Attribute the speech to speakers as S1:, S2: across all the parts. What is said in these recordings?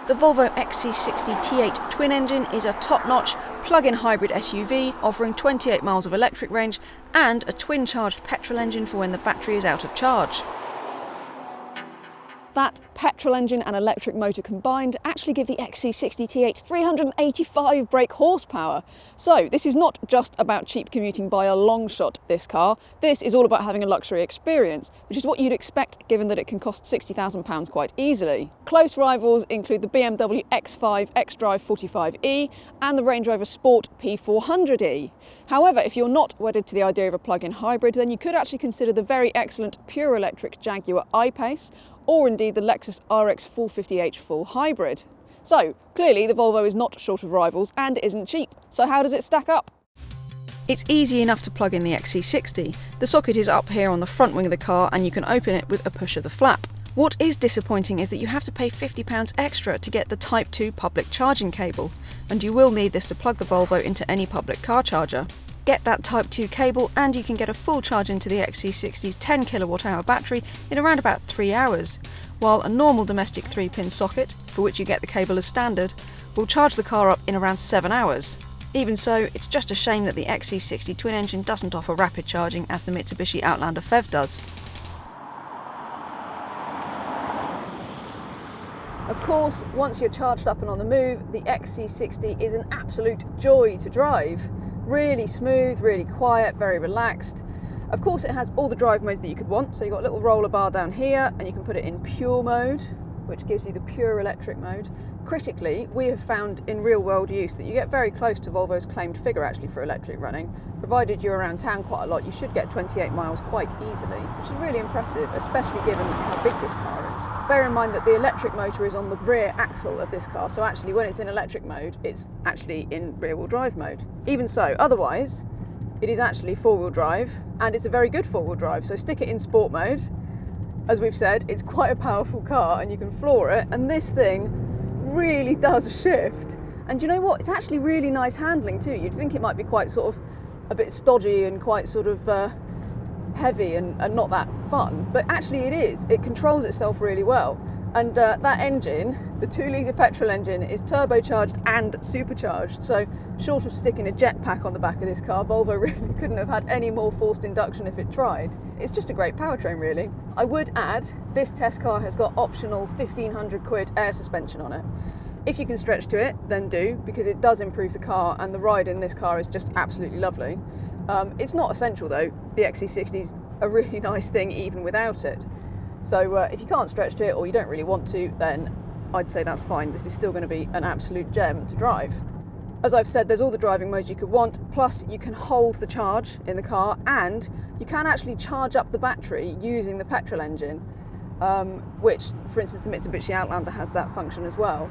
S1: The Volvo XC60 T8 twin-engine is a top-notch plug-in hybrid SUV offering 28 miles of electric range and a twin-charged petrol engine for when the battery is out of charge. That petrol engine and electric motor combined actually give the XC60 T8 385 brake horsepower. So this is not just about cheap commuting by a long shot, this car. This is all about having a luxury experience, which is what you'd expect given that it can cost £60,000 quite easily. Close rivals include the BMW X5 xDrive 45e and the Range Rover Sport P400e. However, if you're not wedded to the idea of a plug-in hybrid, then you could actually consider the very excellent pure electric Jaguar I-Pace, or indeed the Lexus RX 450h full hybrid. So clearly the Volvo is not short of rivals and isn't cheap. So how does it stack up? It's easy enough to plug in the XC60. The socket is up here on the front wing of the car and you can open it with a push of the flap. What is disappointing is that you have to pay £50 extra to get the Type 2 public charging cable, and you will need this to plug the Volvo into any public car charger. Get that Type 2 cable and you can get a full charge into the XC60's 10 kWh battery in around about 3 hours, while a normal domestic 3-pin socket, for which you get the cable as standard, will charge the car up in around 7 hours. Even so, it's just a shame that the XC60 twin-engine doesn't offer rapid charging as the Mitsubishi Outlander PHEV does. Of course, once you're charged up and on the move, the XC60 is an absolute joy to drive. Really smooth, really quiet, very relaxed. Of course it has all the drive modes that you could want, so you've got a little roller bar down here and you can put it in pure mode, which gives you the pure electric mode. Critically, we have found in real world use that you get very close to Volvo's claimed figure actually for electric running. Provided you're around town quite a lot, you should get 28 miles quite easily, which is really impressive, especially given how big this car is. Bear in mind that the electric motor is on the rear axle of this car, so actually when it's in electric mode, it's actually in rear-wheel drive mode. Even so, otherwise, it is actually four-wheel drive, and it's a very good four-wheel drive, so stick it in sport mode. As we've said, it's quite a powerful car and you can floor it, and this thing really does shift. And you know what? It's actually really nice handling too. You'd think it might be quite sort of a bit stodgy and quite sort of heavy and not that fun, but actually it is. It controls itself really well. And that engine, the 2-litre petrol engine, is turbocharged and supercharged. So short of sticking a jetpack on the back of this car, Volvo really couldn't have had any more forced induction if it tried. It's just a great powertrain really. I would add, this test car has got optional 1,500 quid air suspension on it. If you can stretch to it, then do, because it does improve the car and the ride in this car is just absolutely lovely. It's not essential though. The XC60 is a really nice thing even without it. So if you can't stretch to it or you don't really want to, then I'd say that's fine. This is still going to be an absolute gem to drive. As I've said, there's all the driving modes you could want, plus you can hold the charge in the car and you can actually charge up the battery using the petrol engine, which, for instance, the Mitsubishi Outlander has that function as well.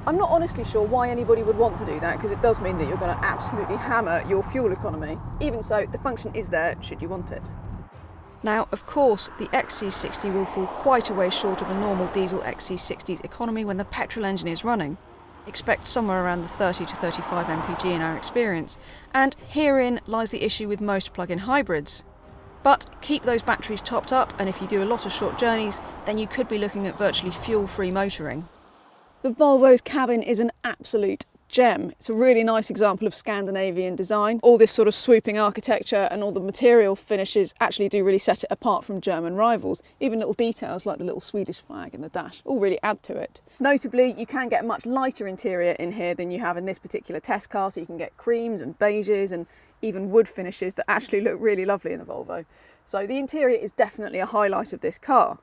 S1: I'm not honestly sure why anybody would want to do that, because it does mean that you're going to absolutely hammer your fuel economy. Even so, the function is there should you want it. Now, of course, the XC60 will fall quite a way short of a normal diesel XC60's economy when the petrol engine is running. Expect somewhere around the 30 to 35 mpg in our experience, and herein lies the issue with most plug-in hybrids. But keep those batteries topped up, and if you do a lot of short journeys, then you could be looking at virtually fuel-free motoring. The Volvo's cabin is an absolute gem. It's a really nice example of Scandinavian design. All this sort of swooping architecture and all the material finishes actually do really set it apart from German rivals. Even little details like the little Swedish flag in the dash all really add to it. Notably, you can get a much lighter interior in here than you have in this particular test car, so you can get creams and beiges and even wood finishes that actually look really lovely in the Volvo. So the interior is definitely a highlight of this car.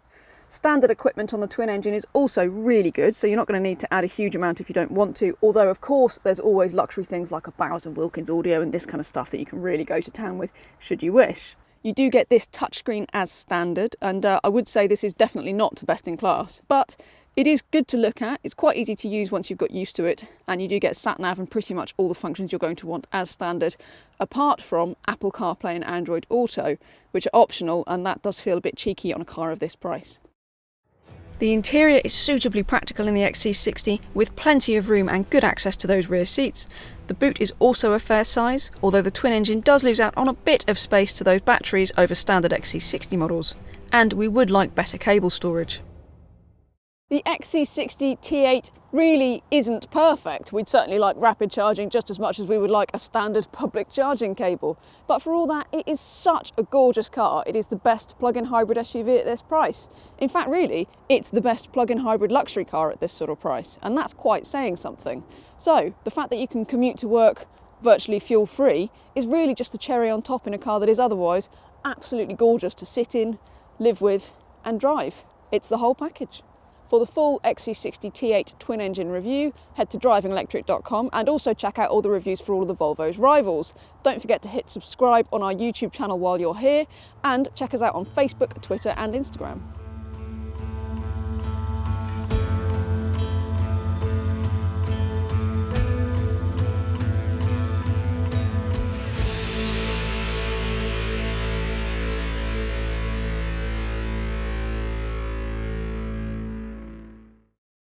S1: Standard equipment on the twin engine is also really good, so you're not going to need to add a huge amount if you don't want to, although of course there's always luxury things like a Bowers & Wilkins audio and this kind of stuff that you can really go to town with should you wish. You do get this touchscreen as standard, and I would say this is definitely not best in class, but it is good to look at. It's quite easy to use once you've got used to it, and you do get sat-nav and pretty much all the functions you're going to want as standard, apart from Apple CarPlay and Android Auto, which are optional, and that does feel a bit cheeky on a car of this price. The interior is suitably practical in the XC60, with plenty of room and good access to those rear seats. The boot is also a fair size, although the twin engine does lose out on a bit of space to those batteries over standard XC60 models. And we would like better cable storage. The XC60 T8 really isn't perfect. We'd certainly like rapid charging just as much as we would like a standard public charging cable. But for all that, it is such a gorgeous car. It is the best plug-in hybrid SUV at this price. In fact, really, it's the best plug-in hybrid luxury car at this sort of price, and that's quite saying something. So the fact that you can commute to work virtually fuel-free is really just the cherry on top in a car that is otherwise absolutely gorgeous to sit in, live with, and drive. It's the whole package. For the full XC60 T8 twin-engine review, head to drivingelectric.com and also check out all the reviews for all of the Volvo's rivals. Don't forget to hit subscribe on our YouTube channel while you're here, and check us out on Facebook, Twitter and Instagram.